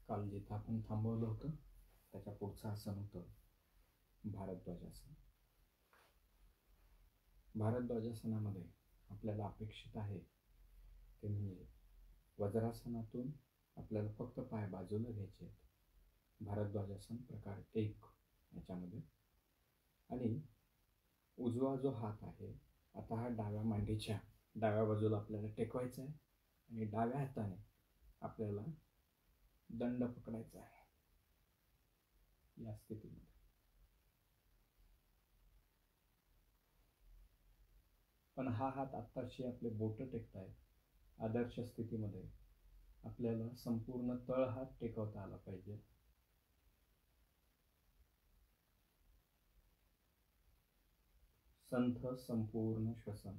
काल जिथं आपण थांबवलं होतं त्याच्या पुढचं आसन होतं भारद्वाजासन. भारद्वाजासनामध्ये आपल्याला अपेक्षित आहे ते म्हणजे वज्रासनातून आपल्याला फक्त पाय बाजूला घ्यायचे आहेत. भारद्वाजासन प्रकार 1 याच्यामध्ये. आणि उजवा जो हात आहे आता हा डाव्या मांडीच्या डाव्या बाजूला आपल्याला टेकवायचा आहे आणि डाव्या हाताने आपल्याला दंड पकडायचा आहे या स्थितीमध्ये. पण हा हात आत्ताशी आपले बोटं टेकतायत. आदर्श स्थितीमध्ये आपल्याला संपूर्ण तळ हात टेकवता आला पाहिजे. संथ संपूर्ण श्वसन.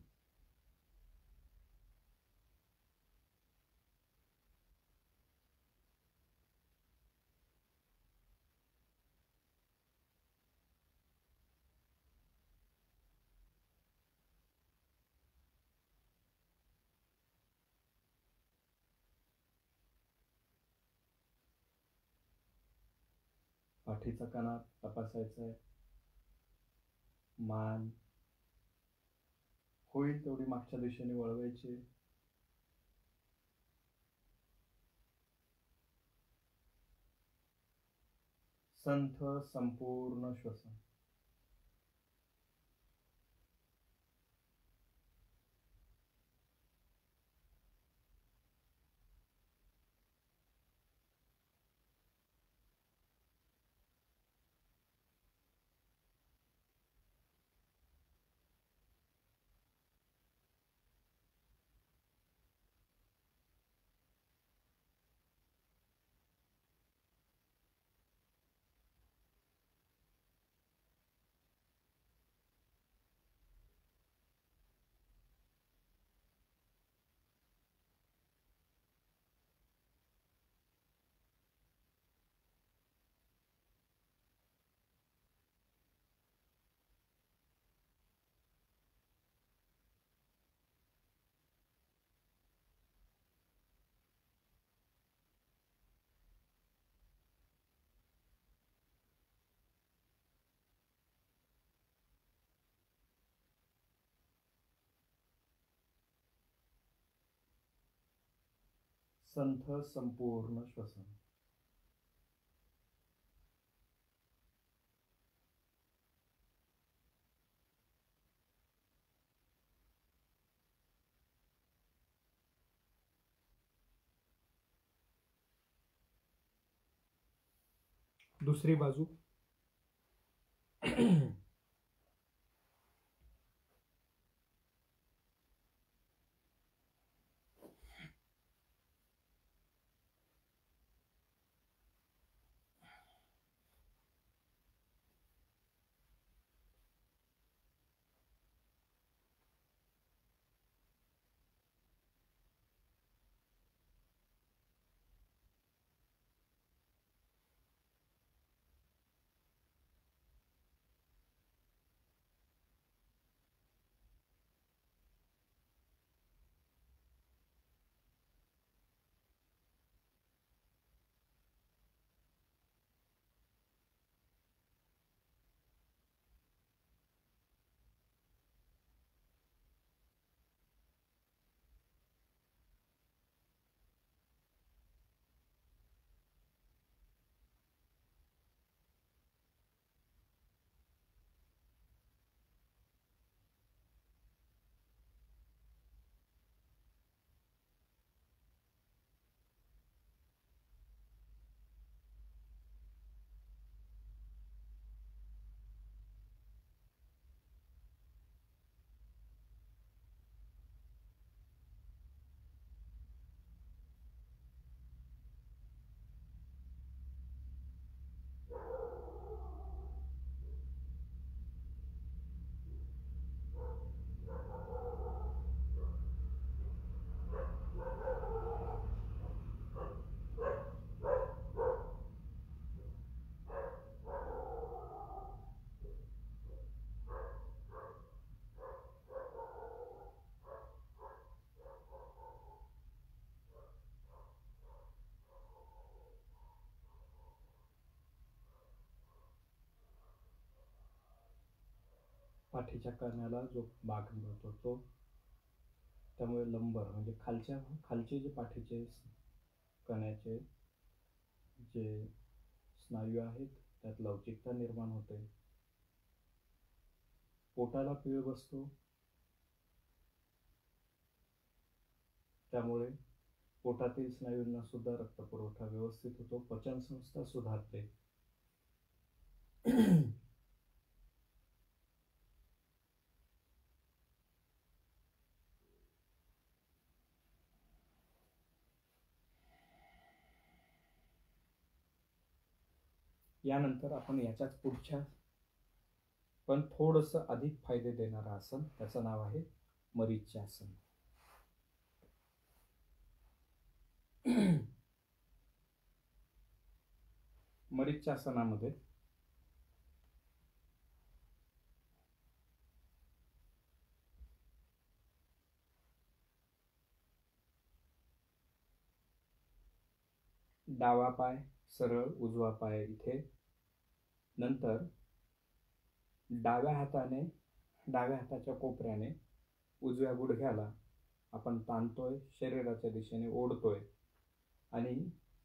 पाठीचा कणा तपासायचा आहे. मान होईल तेवढी मागच्या दिशेने वळवायची. संथ संपूर्ण श्वसन. संथ संपूर्ण श्वसन. दुसरी बाजू. पाठीच्या कण्याला जो भाग मिळतो तो, त्यामुळे लंबर म्हणजे खालचे जे पाठीचे कण्याचे जे स्नायू आहेत त्यात लवचिकता निर्माण होते. पोटाला पीळ बसतो, त्यामुळे पोटातील स्नायूंना सुद्धा रक्तपुरवठा व्यवस्थित होतो, पचनसंस्था सुधारते. यानंतर आपण याच्याच पुढच्या पण थोडस अधिक फायदे देणारं आसन, त्याचं नाव आहे मरीच्यासन. मरीच्यासनामध्ये डावा पाय सरळ, उजवा पाय इथे. नंतर डाव्या हाताच्या कोपऱ्याने उजव्या गुडघ्याला आपण ताणतोय, शरीराच्या दिशेने ओढतोय आणि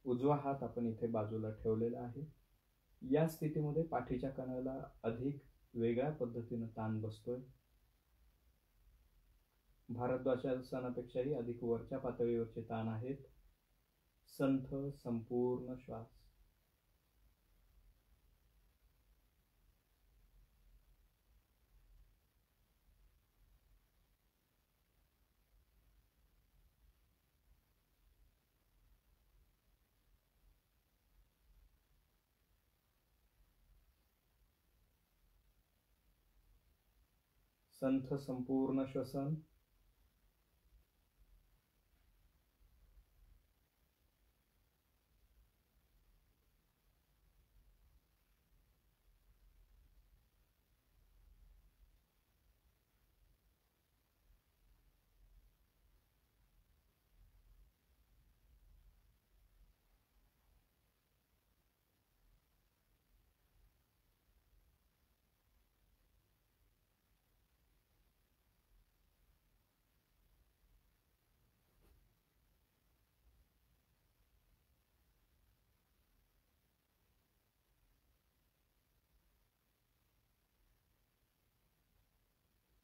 उजवा हात आपण इथे बाजूला ठेवलेला आहे. या स्थितीमध्ये पाठीच्या कण्याला अधिक वेगळ्या पद्धतीने ताण बसतोय. भारद्वाजासनापेक्षाही अधिक वरच्या पातळीवरचे ताण आहेत. संथ संपूर्ण श्वास. संथ संपूर्ण श्वसन.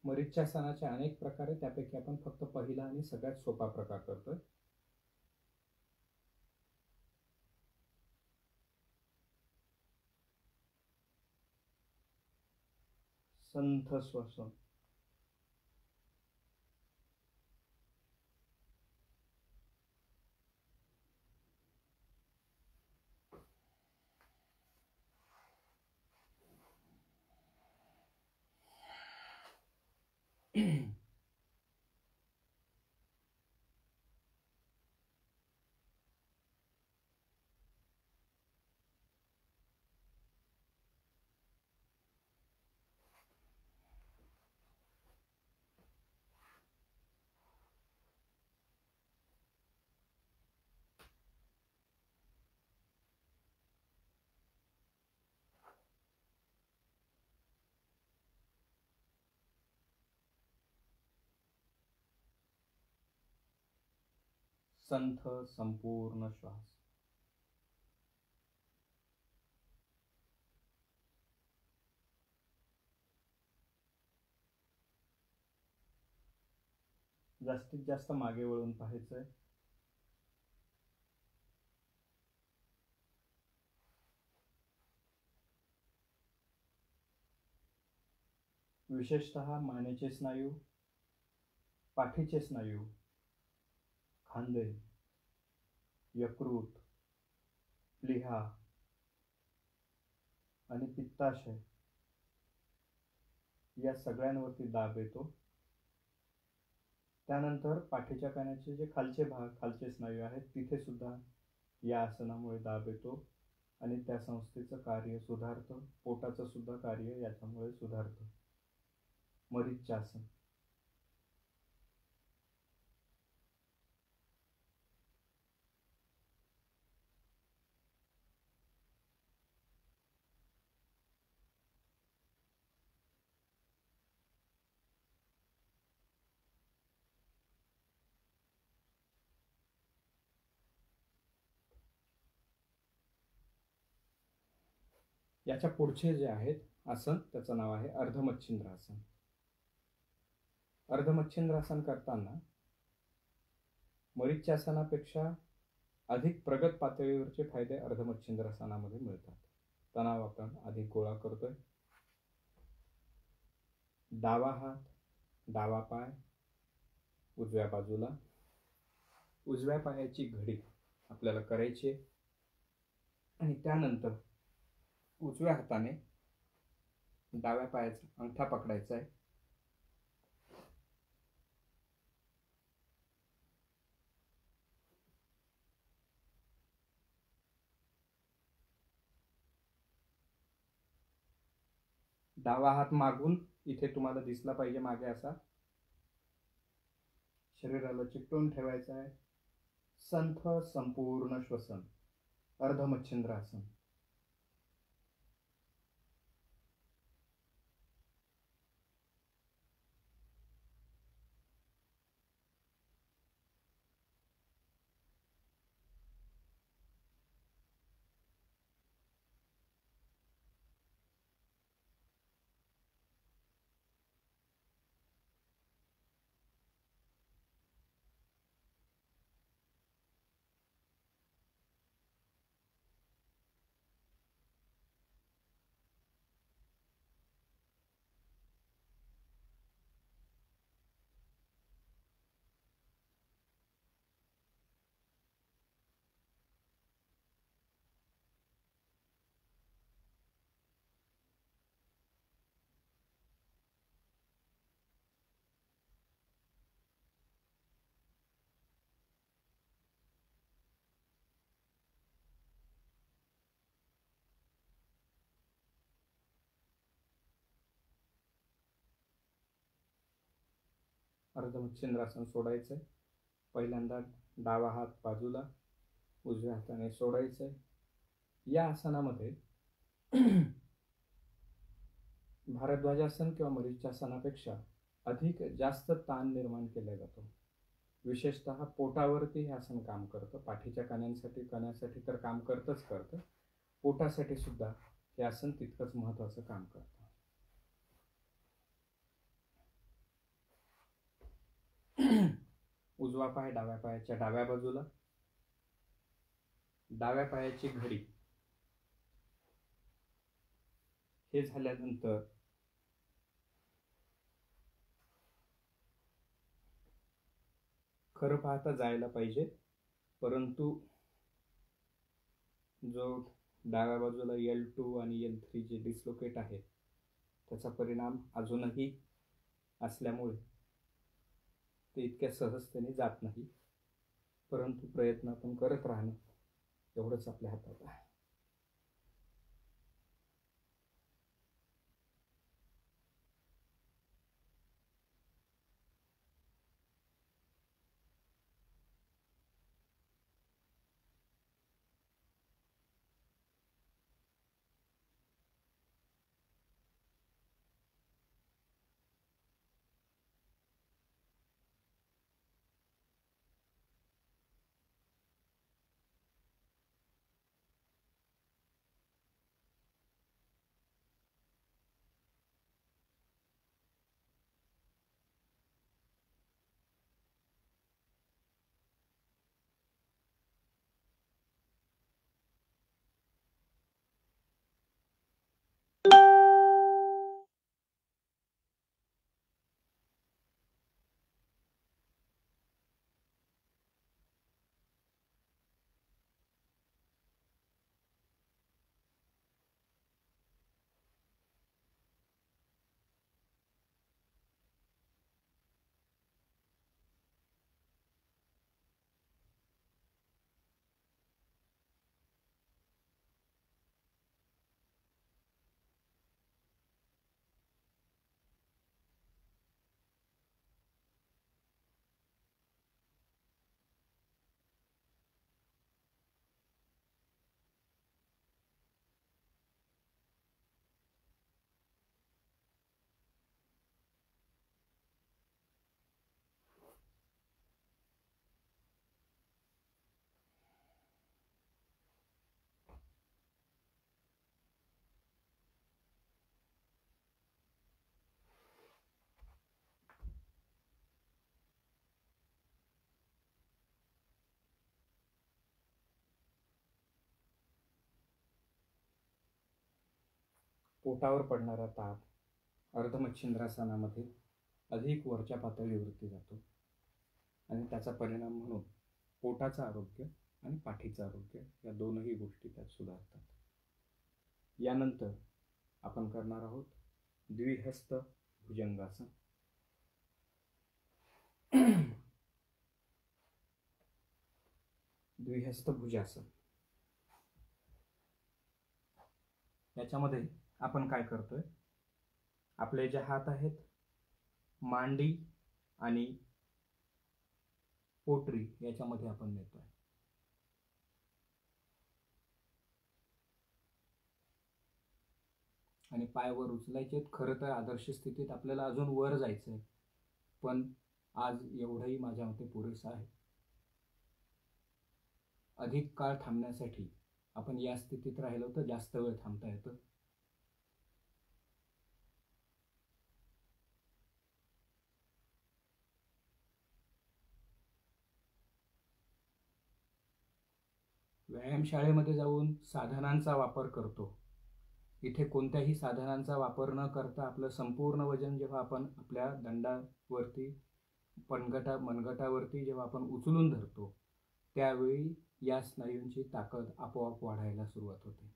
मरीच्यासनाचे अनेक प्रकार आहेत, त्यापैकी आपण फक्त पहिला आणि सगळ्यात सोपा प्रकार करतोय. संथ श्वसन. संथ संपूर्ण श्वास. जास्तीत जास्त मागे वळून पाहायचंय. विशेषतः मानेचे स्नायू, पाठीचे स्नायू, खांदे, यकृत, प्लीहा आणि पित्ताशय या सगळ्यांवरती दाब येतो. त्यानंतर पाठीच्या कण्याचे जे खालचे स्नायू आहेत तिथे सुद्धा या आसनामुळे दाब येतो आणि त्या संस्थेचं कार्य सुधारतं. पोटाचं सुद्धा कार्य याच्यामुळे सुधारतं. मरीच्यासन. याच्या पुढचे जे आहेत आसन, त्याचं नाव आहे अर्धमच्छिंद्रासन. अर्धमच्छिंद्रासन करताना मरीच्यासनापेक्षा अधिक प्रगत पातळीवरचे फायदे अर्धमच्छिंद्रासनामध्ये मिळतात. तणाव आपण अधिक गोळा करतोय. डावा हात, डावा पाय उजव्या बाजूला, उजव्या पायाची घडी आपल्याला करायची आहे आणि त्यानंतर उजव्या हाताने डाव्या पायाचा अंगठा पकडायचा आहे. डावा हात मागून इथे तुम्हाला दिसला पाहिजे मागे असा शरीराला चिकटून ठेवायचा आहे. संथ संपूर्ण श्वसन, अर्धमच्छिंद्रासन. अर्धमच्छिंद्रासन सोडायचंय. पहिल्यांदा डावा हात बाजूला, उजव्या हाताने सोडायचंय. या आसनामध्ये भारद्वाजासन किंवा मरीच्यासनापेक्षा अधिक जास्त ताण निर्माण केला जातो. विशेषतः पोटावरती हे आसन काम करतं. पाठीच्या कण्यासाठी तर काम करतच करतं. पोटासाठी सुद्धा हे आसन तितकंच महत्वाचं काम करतं. उजवा पाय डाव्या पायाच्या डाव्या बाजूला, डाव्या पायाची घडी. हे झाल्यानंतर खरं पाहता जायला पाहिजे, परंतु जो डाव्या बाजूला L2 आणि L3 जे डिस्लोकेट आहे त्याचा परिणाम अजूनही असल्यामुळे ते इतक्या सहजतेने जात नाही. परंतु प्रयत्न आपण करत राहणं एवढंच आपल्या हातात आहे. पोटावर पडणारा ताप अर्धमच्छिंद्रासनामध्ये अधिक वरच्या पातळीवरती जातो आणि त्याचा परिणाम म्हणून पोटाचं आरोग्य आणि पाठीचं आरोग्य या दोनही गोष्टी त्यात सुधारतात. यानंतर आपण करणार आहोत द्विहस्त भुजंगासन. द्विहस्त भुजासन याच्यामध्ये आपण काय करतोय, आपले जे हात आहेत मांडी आणि पोटरी याच्यामध्ये आपण नेतोय. आणि पाय वर उचलायचे. खरं तर आदर्श स्थितीत आपल्याला अजून वर जायचंय, पण आज एवढंही माझ्या मते पुरेसं आहे. अधिक काळ थांबण्यासाठी आपण या स्थितीत राहिलो तर जास्त वेळ थांबता येतं. व्यायामशाळेमध्ये जाऊन साधनांचा वापर करतो. इथे कोणत्याही साधनांचा वापर न करता आपलं संपूर्ण वजन जेव्हा आपण आपल्या दंडावरती मनगटावरती जेव्हा आपण उचलून धरतो, त्यावेळी या स्नायूंची ताकद आपोआप वाढायला सुरुवात होते.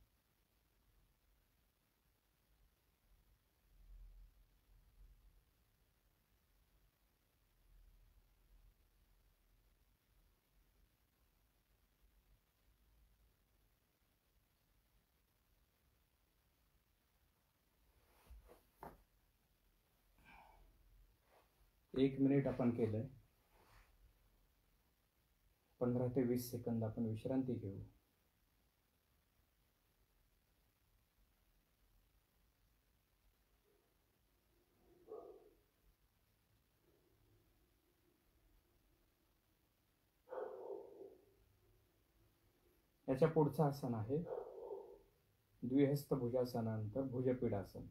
एक मिनिट आपण केलंय. 15 ते 20 सेकंद आपण विश्रांती घेऊ. याच्या पुढचं आसन आहे द्विहस्त भुजासनानंतर भुजपीडासन.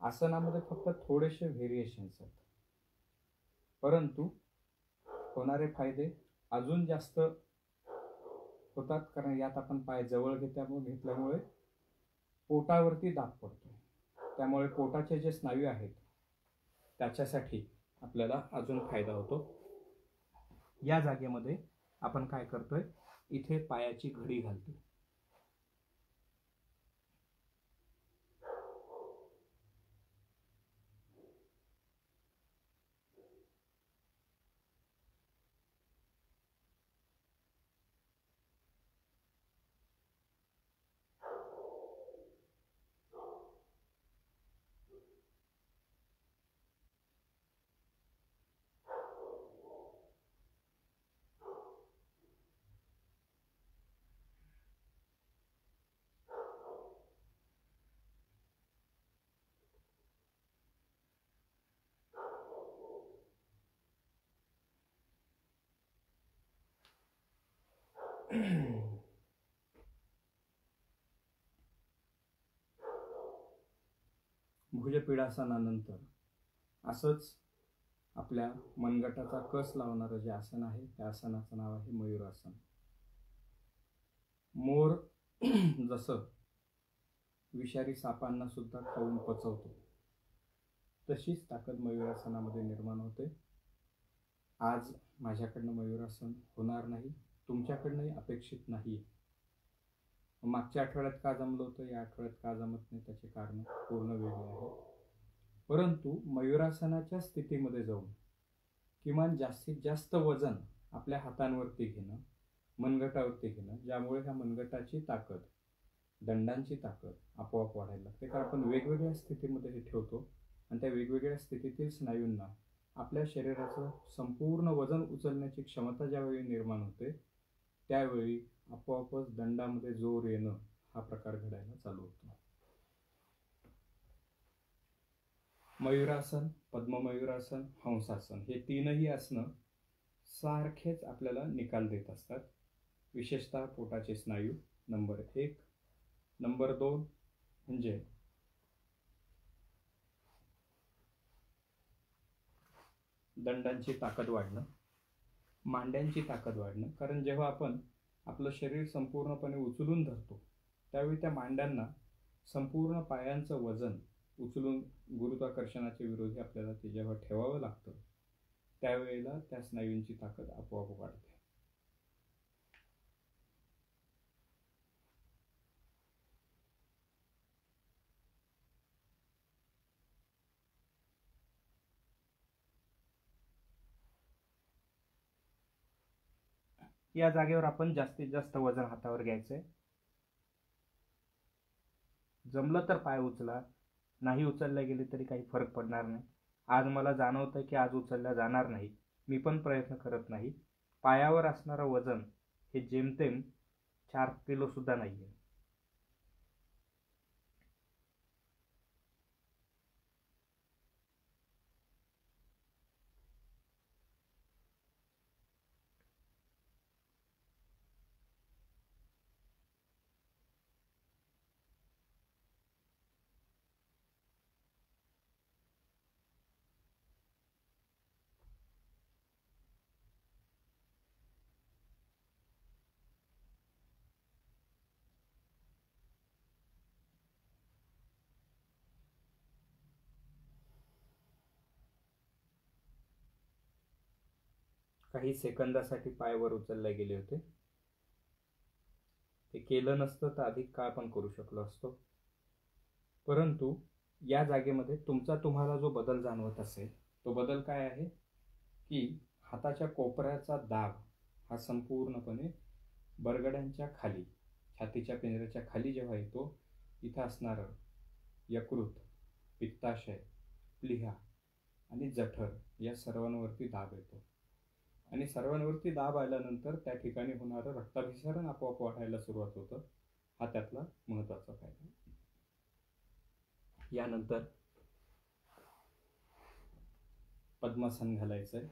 आसनामध्ये फक्त थोडेसे व्हेरिएशन्स आहेत, परंतु होणारे फायदे अजून जास्त होतात, कारण यात आपण पाय जवळ घेतल्यामुळे पोटावरती दाब पडतो. त्यामुळे पोटाचे जे स्नायू आहेत त्याच्यासाठी आपल्याला अजून फायदा होतो. या जागेमध्ये आपण काय करतोय, इथे पायाची घडी घालतो. भुजपीडासनानंतर असंच आपल्या मनगटाचा कस लावणारं जे आसन आहे त्या आसनाचं नाव आहे मयूरासन. मोर जसं विषारी सापांना सुद्धा खाऊन पचवतो, तशीच ताकद मयूरासनामध्ये निर्माण होते. आज माझ्याकडनं मयूरासन होणार नाही, तुमच्याकडनंही अपेक्षित नाही. मागच्या आठवड्यात का जमलं होतं, या आठवड्यात का जमत नाही, त्याचे कारण पूर्ण वेगळे आहे. परंतु मयूरासनाच्या स्थितीमध्ये जाऊन किमान जास्तीत जास्त वजन आपल्या हातांवरती घेणं, मनगटावरती घेणं, ज्यामुळे ह्या मनगटाची ताकद, दंडांची ताकद आपोआप वाढायला लागते. कारण आपण वेगवेगळ्या स्थितीमध्ये हे ठेवतो आणि त्या वेगवेगळ्या स्थितीतील स्नायूंना आपल्या शरीराचं संपूर्ण वजन उचलण्याची क्षमता ज्यावेळी निर्माण होते, त्यावेळी आपोआपच दंडामध्ये जोर येणं हा प्रकार घडायला चालू होतो. मयूरासन, पद्ममयूरासन, हंसासन हे तीनही आसनं सारखेच आपल्याला निकाल देत असतात. विशेषतः पोटाचे स्नायू नंबर 1, नंबर 2 म्हणजे दंडांची ताकद वाढणं, मांड्यांची ताकद वाढणं. कारण जेव्हा आपण आपलं शरीर संपूर्णपणे उचलून धरतो त्यावेळी त्या मांड्यांना संपूर्ण पायांचं वजन उचलून गुरुत्वाकर्षणाच्या विरोधी आपल्याला ते जेव्हा ठेवावं लागतं त्यावेळेला त्या स्नायूंची ताकद आपोआप वाढते. या जागेवर आपण जास्तीत जास्त वजन हातावर घ्यायचंय. जमलं तर पाय उचला, नाही उचलल्या गेले तरी काही फरक पडणार नाही. आज मला जाणवतं की आज उचलल्या जाणार नाही, मी पण प्रयत्न करत नाही. पायावर असणारं वजन हे जेमतेम 4 किलो सुद्धा नाहीये. काही सेकंदासाठी पाय वर उचलले गेले होते. ते केलं नसतं तर अधिक काळ पण करू शकलो असतो. परंतु या जागेमध्ये तुम्हाला जो बदल जाणवत असेल तो बदल काय आहे की हाताच्या कोपऱ्याचा दाब हा संपूर्णपणे बरगड्यांच्या खाली, छातीच्या पिंजऱ्याच्या खाली जेव्हा येतो, इथं असणारं यकृत, पित्ताशय, प्लीहा आणि जठर या सर्वांवरती दाब येतो. आणि सर्वांवरती दाब आल्यानंतर त्या ठिकाणी होणारं रक्ताभिसरण आपोआप वाढायला सुरुवात होतं. हा त्यातला महत्वाचा फायदा. यानंतर पद्मासन घालायचंय.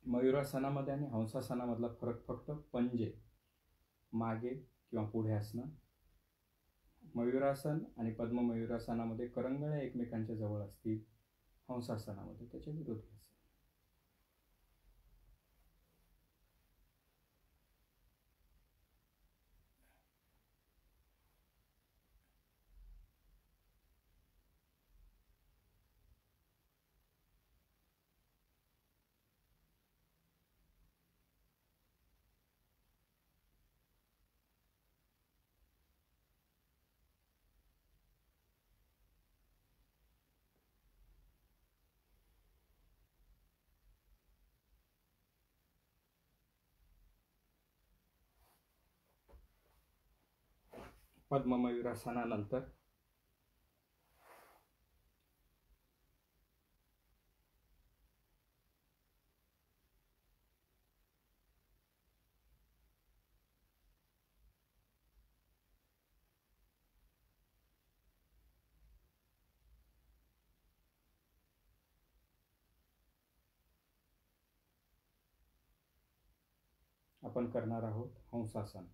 मयुरासनामध्ये आणि हंसासनामधला फरक फक्त पंजे मागे किंवा पुढे असणं. मयुरासन आणि पद्ममयुरासनामध्ये करंगळ्या एकमेकांच्या जवळ असतील, हंसासनामध्ये त्याच्या विरोधी असेल. पद्ममयुरासनानंतर आपण करणार आहोत हंसासन.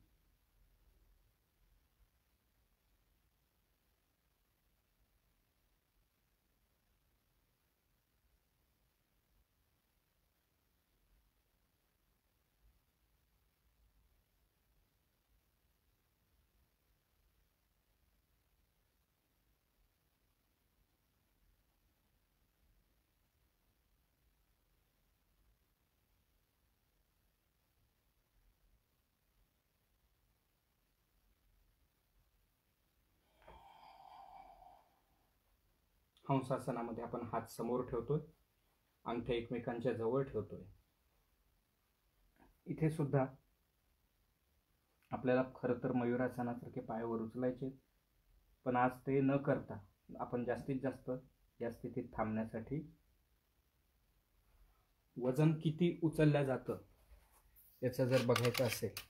हंसासनामध्ये आपण हात समोर ठेवतोय, अंगठे एकमेकांच्या जवळ ठेवतोय. इथे सुद्धा आपल्याला खरं तर मयुरासनासारखे पायावर उचलायचे, पण आज ते न करता आपण जास्तीत जास्त या स्थितीत थांबण्यासाठी वजन किती उचललं जातं याचं जर बघायचं असेल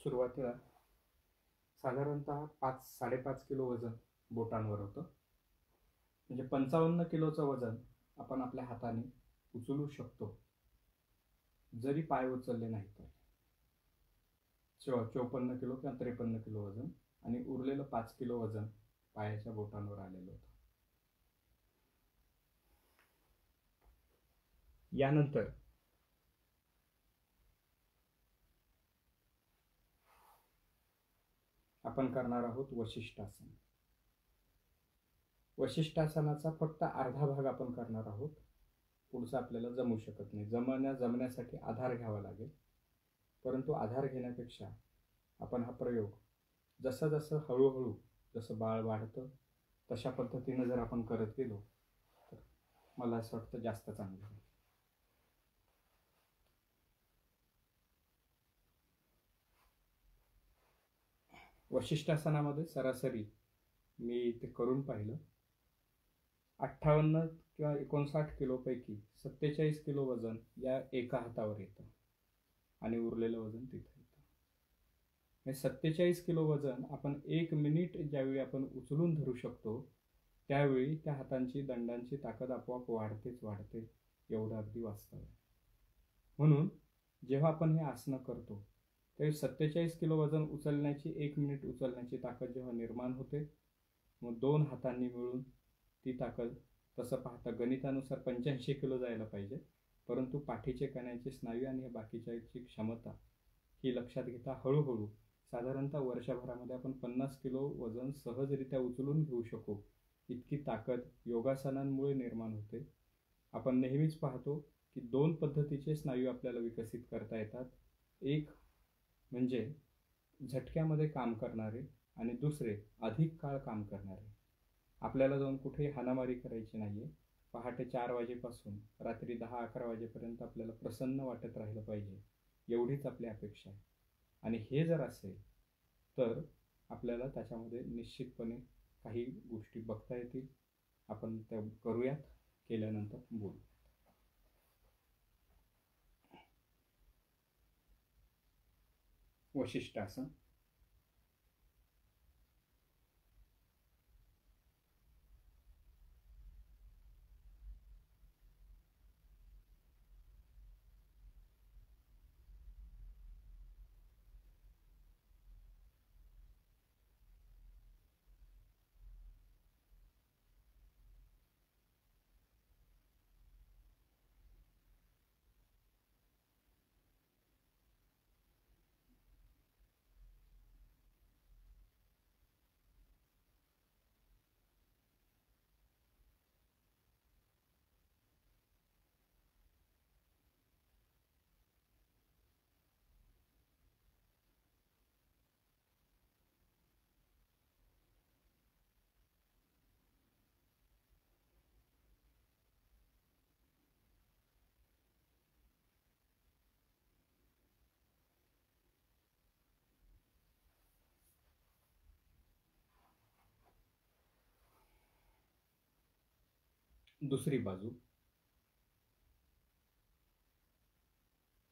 सुरुवातीला साधारणतः 5-5.5 किलो वजन बोटांवर होतं. म्हणजे 55 किलोचं वजन आपण आपल्या हाताने उचलू शकतो, जरी पाय उचलले नाही तर. 54 किलो किंवा 53 किलो वजन आणि उरलेलं 5 किलो वजन पायाच्या बोटांवर आलेलं होतं. यानंतर आपण करणार आहोत वशिष्ठासन. वशिष्ठासनाचा फक्त अर्धा भाग आपण करणार आहोत. पुढचं आपल्याला जमू शकत नाही. जमण्यासाठी आधार घ्यावा लागेल. परंतु आधार घेण्यापेक्षा आपण हा प्रयोग जसं हळूहळू जसं बाळ वाढतं तशा पद्धतीनं जर आपण करत गेलो तर मला असं वाटतं जास्त चांगलं आहे. वशिष्ठासनामध्ये सरासरी मी ते करून पाहिलं, 58 किंवा 59 किलोपैकी 47 किलो वजन या एका हातावर येतं आणि उरलेलं वजन तिथं येतं. हे 47 किलो वजन आपण 1 मिनिट ज्यावेळी आपण उचलून धरू शकतो त्यावेळी त्या हातांची दंडांची ताकद आपोआप वाढते. एवढं अगदी वास्तव आहे. म्हणून जेव्हा आपण हे आसनं करतो त्यावेळी 47 किलो वजन उचलण्याची 1 मिनिट उचलण्याची ताकद जेव्हा निर्माण होते, मग 2 हातांनी मिळून ती ताकद, तसं पाहता गणितानुसार 85 किलो जायला पाहिजे, परंतु पाठीचे कण्याचे स्नायू आणि बाकीच्याची क्षमता ही लक्षात घेता हळूहळू साधारणतः वर्षभरामध्ये आपण 50 किलो वजन सहजरित्या उचलून घेऊ शकू इतकी ताकद योगासनांमुळे निर्माण होते. आपण नेहमीच पाहतो की 2 पद्धतीचे स्नायू आपल्याला विकसित करता येतात. एक म्हणजे झटक्यामध्ये काम करणारे आणि दुसरे अधिक काळ काम करणारे. आपल्याला जाऊन कुठेही हाणामारी करायची नाहीये. पहाटे 4 वाजेपासून रात्री 10-11 वाजेपर्यंत आपल्याला प्रसन्न वाटत राहिलं पाहिजे, एवढीच आपली अपेक्षा आहे. आणि हे जर असेल तर आपल्याला त्याच्यामध्ये निश्चितपणे काही गोष्टी बघता येतील. आपण त्या करूयात, केल्यानंतर बोलू. वशिष्ठासन. दुसरी बाजू.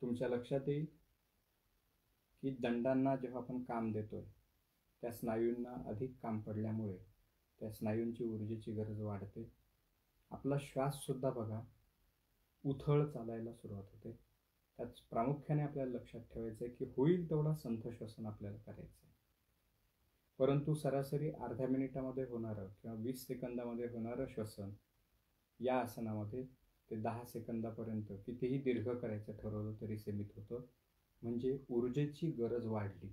तुमच्या लक्षात येईल की दंडांना जेव्हा आपण काम देतोय त्या स्नायूंना अधिक काम पडल्यामुळे त्या स्नायूंची ऊर्जेची गरज वाढते. आपला श्वास सुद्धा बघा उथळ चालायला सुरुवात होते. त्याच प्रामुख्याने आपल्याला लक्षात ठेवायचं आहे की होईल तेवढा संथ श्वसन आपल्याला करायचं आहे. परंतु सरासरी अर्ध्या मिनिटामध्ये होणारं किंवा 20 सेकंदामध्ये होणारं श्वसन या आसनामध्ये ते 10 सेकंदापर्यंत कितीही दीर्घ करायचं ठरवलं तरी सीमित होतं. म्हणजे ऊर्जेची गरज वाढली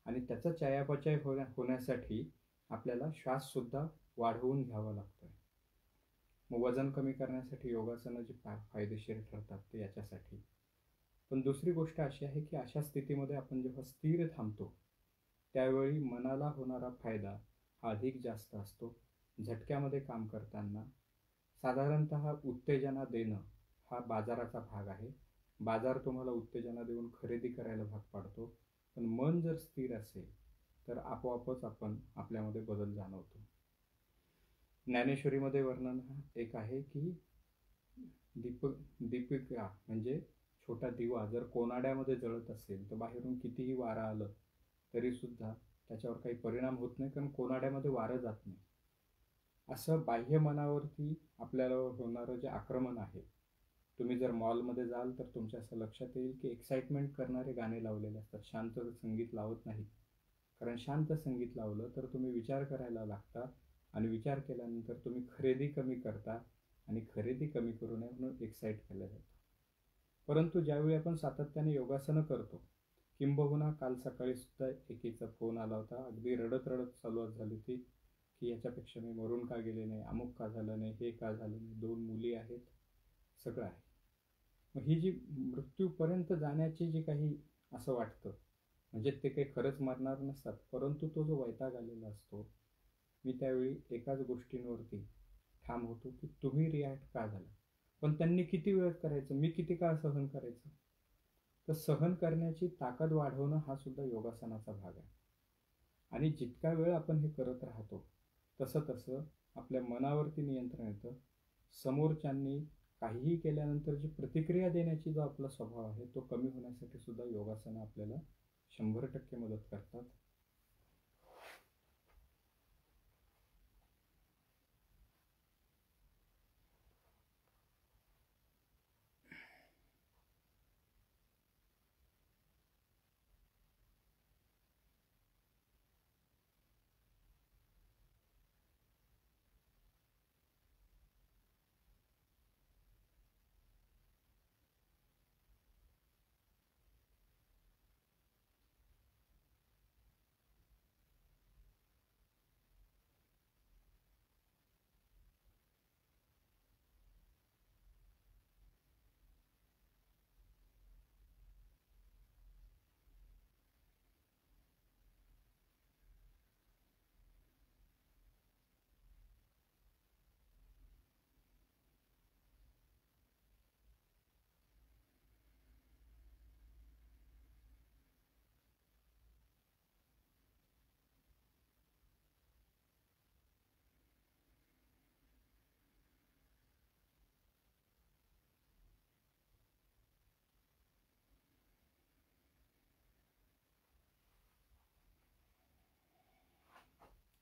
आणि त्याचा चयापचय होण्यासाठी आपल्याला श्वाससुद्धा वाढवून घ्यावा लागतोय. मग वजन कमी करण्यासाठी योगासनं जी फायदेशीर ठरतात ते याच्यासाठी. पण दुसरी गोष्ट अशी आहे की अशा स्थितीमध्ये आपण जेव्हा स्थिर थांबतो त्यावेळी मनाला होणारा फायदा हा अधिक जास्त असतो. झटक्यामध्ये काम करताना साधारणतः उत्तेजना देणं हा बाजाराचा भाग आहे. बाजार तुम्हाला उत्तेजना देऊन खरेदी करायला भाग पाडतो. पण मन जर स्थिर असेल तर आपोआपच आपण आपल्यामध्ये बदल जाणवतो. ज्ञानेश्वरीमध्ये वर्णन एक आहे की दीपिका म्हणजे छोटा दिवा जर कोनाड्यामध्ये जळत असेल तर बाहेरून कितीही वारा आलं तरी सुद्धा त्याच्यावर काही परिणाम होत नाही, कारण कोनाड्यामध्ये वारं जात नाही. असं बाह्य मनावरती आपल्याला होणारं जे आक्रमण आहे, तुम्ही जर मॉलमध्ये जाल तर तुमच्या असं लक्षात येईल की एक्साइटमेंट करणारे गाणे लावलेले असतात, शांत संगीत लावत नाहीत. कारण शांत संगीत लावलं तर तुम्ही विचार करायला लागता आणि विचार केल्यानंतर तुम्ही खरेदी कमी करता आणि खरेदी कमी करू नये म्हणून एक्साईट केलं जातं. परंतु ज्यावेळी आपण सातत्याने योगासनं करतो, किंबहुना काल सकाळी सुद्धा एकीचा फोन आला होता, अगदी रडत रडत चालू झाली ती की याच्यापेक्षा मी मरून का गेले नाही, अमुक का झालं नाही, हे का झालं नाही, 2 मुली आहेत, सगळं आहे. मग ही जी मृत्यूपर्यंत जाण्याची जी काही असं वाटतं, म्हणजे ते काही खरंच मरणार नसतात, परंतु तो जो वैताग आलेला असतो, मी त्यावेळी एकाच गोष्टींवरती ठाम होतो की तुम्ही रिॲक्ट का झाला, पण त्यांनी किती वेळ करायचं, मी किती काळ सहन करायचं. तर सहन करण्याची ताकद वाढवणं हा सुद्धा योगासनाचा भाग आहे. आणि जितका वेळ आपण हे करत राहतो तसं तसं आपल्या मनावरती नियंत्रण येतं. समोरच्यांनी काहीही केल्यानंतर जी प्रतिक्रिया देण्याची जो आपला स्वभाव आहे तो कमी होण्यासाठी सुद्धा योगासनं आपल्याला 100% मदत करतात.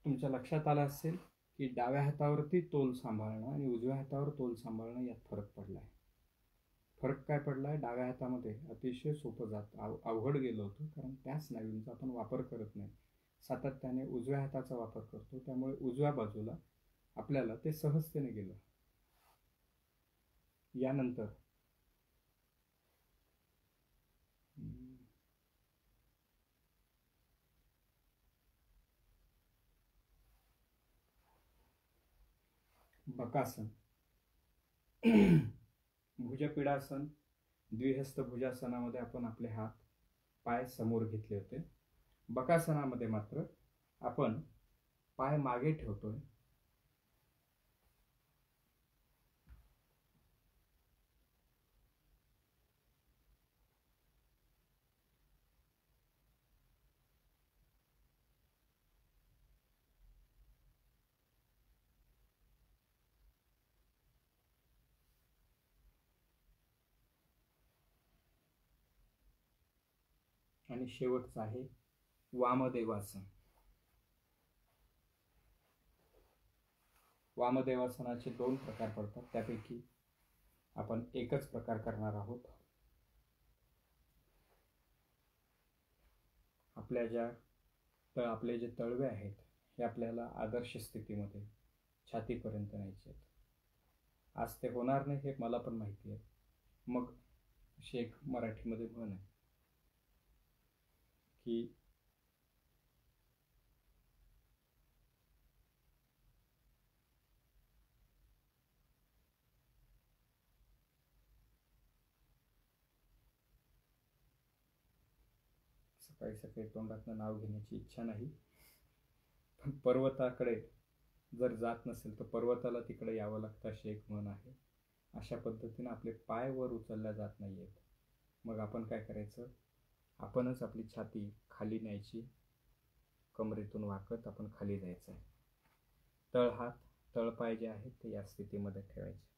तुमच्या लक्षात आलं असेल की डाव्या हातावरती तोल सांभाळणं आणि उजव्या हातावर तोल सांभाळणं यात फरक पडलाय. फरक काय पडलाय, डाव्या हातामध्ये अतिशय सोपं जातं, अवघड गेलं होतं, कारण त्या स्नायूंचा आपण वापर करत नाही, सातत्याने उजव्या हाताचा वापर करतो, त्यामुळे उजव्या बाजूला आपल्याला ते सहजतेने गेलं. यानंतर बकासन, भुजपीडासन, द्विहस्त भुजासनामध्ये आपण आपले हात पाय समोर घेतले होते. बकासनामध्ये मात्र आपण पाय मागे ठेवतोय आणि शेवटचं आहे वामदेवासन. वामदेवासनाचे 2 प्रकार पडतात, त्यापैकी आपण एकच प्रकार करणार आहोत. आपले जे तळवे आहेत हे आपल्याला आदर्श स्थितीमध्ये छातीपर्यंत न्यायचे आहेत. आज ते होणार नाही हे मला पण माहिती आहे. मग अशी एक मराठीमध्ये म्हण आहे की सकाळी सकाळी तोंडातनं नाव घेण्याची इच्छा नाही, पण पर्वताकडे जर जात नसेल तर पर्वताला तिकडे यावं लागतं, अशी एक म्हण आहे. अशा पद्धतीने आपले पाय वर उचलल्या जात नाही आहेत. मग आपण काय करायचं, आपणच आपली छाती खाली न्यायची, कमरेतून वाकत आपण खाली जायचं आहे. तळहात तळपाय जे आहेत ते या स्थितीमध्ये ठेवायचे.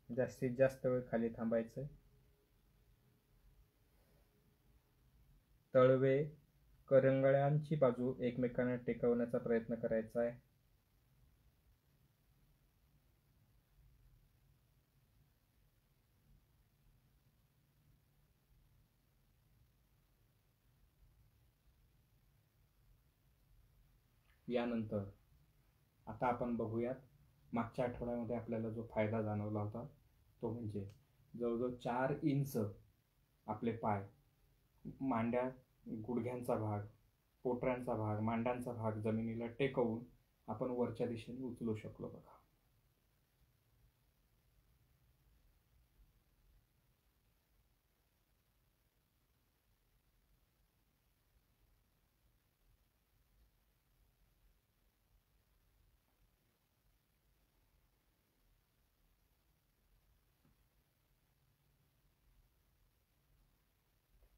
जास्तीत जास्त वेळ खाली थांबायचं. तळवे करंगळ्यांची बाजू एकमेकांना टेकवण्याचा प्रयत्न करायचा आहे. यानंतर आता आपण बघूयात मागच्या आठवड्यामध्ये आपल्याला जो फायदा जाणवला होता तो म्हणजे जवळजवळ 4 इंच आपले पाय, मांड्या, गुडघ्यांचा भाग, पोटऱ्यांचा भाग, मांड्यांचा भाग जमिनीला टेकवून आपण वरच्या दिशेने उचलू शकलो बघा.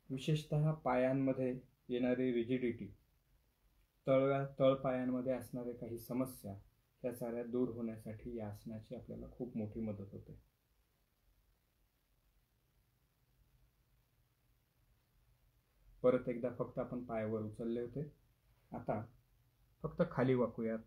विशेषतः पायांमध्ये येणारी रिजिडिटी, तळपायांमध्ये असणारे काही समस्या त्या साऱ्या दूर होण्यासाठी या आसनाची आपल्याला खूप मोठी मदत होते. परत एकदा फक्त आपण पायावर उचलले होते, आता फक्त खाली वाकूयात.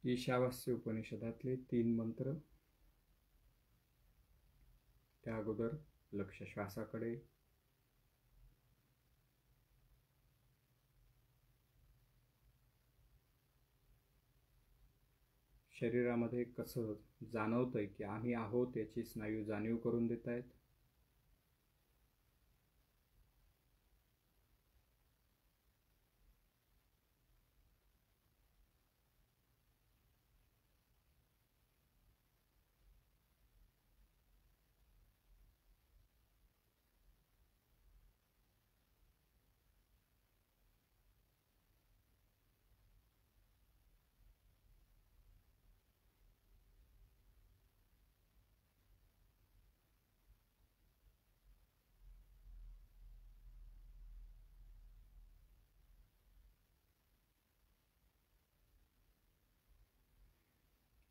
ईशावास्य उपनिषदातले 3 मंत्र. त्या अगोदर लक्ष श्वासाकडे. शरीरामध्ये कसं जाणवतंय की आम्ही आहोत याची स्नायू जाणीव करून देत आहेत.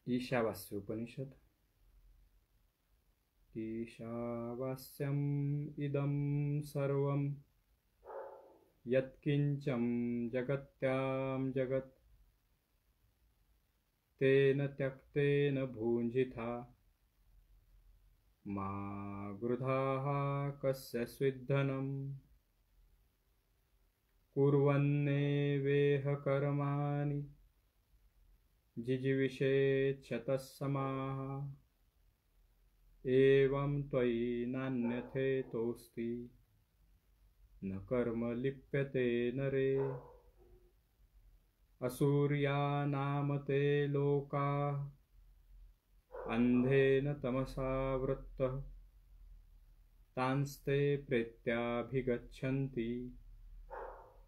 ईशावास्य उपनिषद. ईशावास्यम् इदं सर्वं यत्किंचं जगत्यां जगत् तेन त्यक्तेन भुञ्जिथा मा गृधाः कस्य स्विद्धनं कुर्वन्नेवेह कर्माणि जिजीविषेच्छतः समाः एवं त्वयि नान्यथेतोऽस्ति न कर्म लिप्यते नरे. असूर्यानामते लोकाः अंधेन तमसावृत्तः तांस्ते प्रेत्याभिगच्छन्ति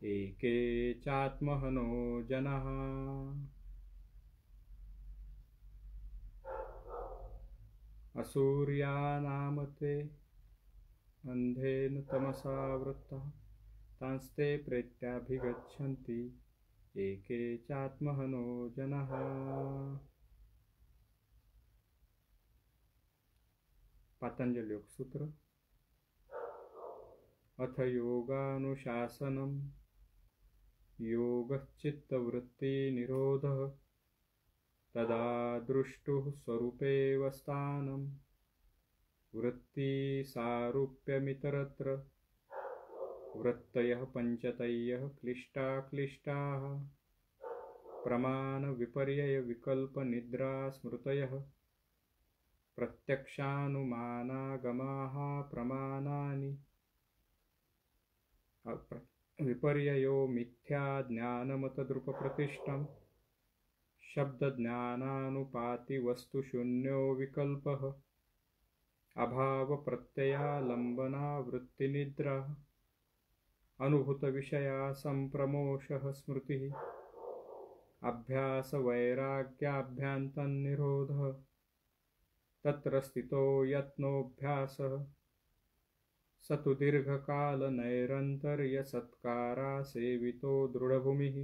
एके चात्महनो जनः. असूर्यानामते अंधेन तमसावृत्तः तांस्ते प्रेत्याभिगच्छन्ति एके चात्महनो जनः. पातंजल योग सूत्र. अथ योगानुशासनम् योगश्चित्तवृत्ति निरोधः तदा दृष्टुः स्वरूपेव स्थानं वृत्ति सारूप्यमितरत्र वृत्तयः पञ्चतयः क्लिष्टा क्लिष्टाः प्रमाण विपर्यय विकल्प निद्रा स्मृतयः प्रत्यक्षानुमानागमाः प्रमाणानि विपर्ययो मिथ्या ज्ञानमतद्रुपप्रतिष्ठम् शब्दज्ञानानुपाति वस्तुशून्यो विकल्पः अभावप्रत्ययालम्बनावृत्तिनिद्रा अनुभूतविषया सम्प्रमोषः स्मृतिः अभ्यासवैराग्याभ्यान्तन्निरोधः तत्र स्थितो यत्नोऽभ्यासः स तु दीर्घकालनैरन्तर्यसत्कारासेवितो दृढभूमिः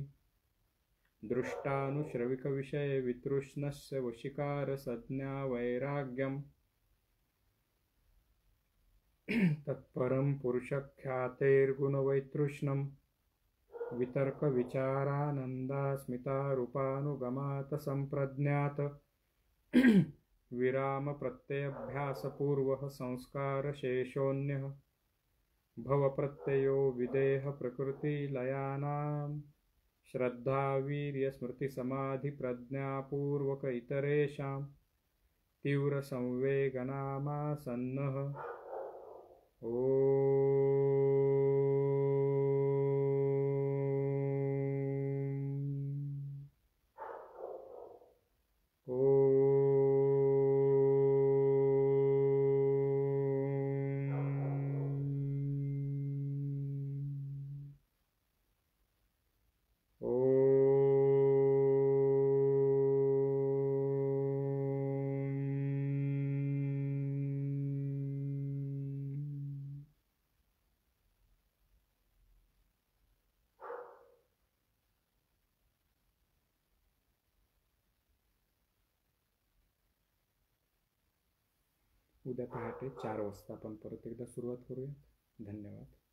दृष्टानुश्रविकविषयवितृष्णस्य वशीकारसंज्ञावैराग्यम् तत्परं पुरुषख्यातेर्गुणवैतृष्णं वितर्कविचारानन्दास्मितारूपानुगमात् सम्प्रज्ञात विरामप्रत्ययाभ्यासपूर्वः संस्कारशेषोऽन्यः भवप्रत्ययो विदेहप्रकृतिलयानां श्रद्धावीर्यस्मृतिसमाधिप्रज्ञापूर्वक इतरेषां तीव्रसंवेगनामासन्नः उद्या पहाटे 4 वाजता आपण परत एकदा सुरुवात करूया. धन्यवाद.